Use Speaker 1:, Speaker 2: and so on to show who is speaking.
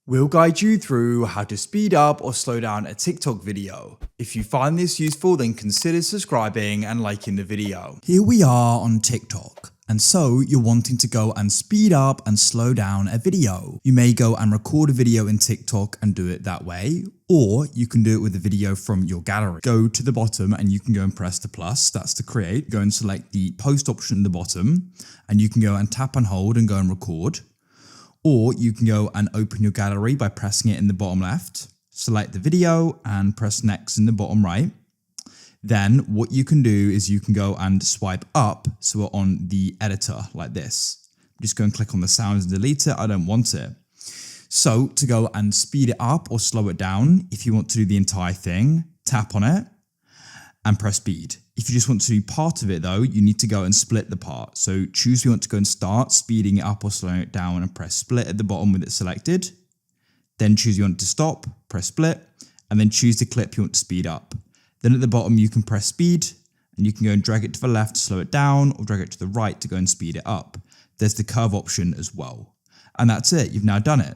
Speaker 1: We'll guide you through how to speed up or slow down a TikTok video. If you find this useful, then consider subscribing and liking the video. Here we are on TikTok. And so you're wanting to go and speed up and slow down a video. You may go and record a video in TikTok and do it that way, or you can do it with a video from your gallery. Go to the bottom and you can go and press the plus, that's to create. Go and select the post option at the bottom and you can go and tap and hold and go and record. Or you can go and open your gallery by pressing it in the bottom left. Select the video and press next in the bottom right. Then what you can do is you can go and swipe up so we're on the editor like this. Just go and click on the sounds and delete it. I don't want it. So to go and speed it up or slow it down, if you want to do the entire thing, tap on it and press speed. If you just want to do part of it though, you need to go and split the part. So choose if you want to go and start speeding it up or slowing it down and press split at the bottom with it selected. Then choose you want to stop, press split, and then choose the clip you want to speed up. Then at the bottom you can press speed and you can go and drag it to the left to slow it down or drag it to the right to go and speed it up. There's the curve option as well. And that's it, you've now done it.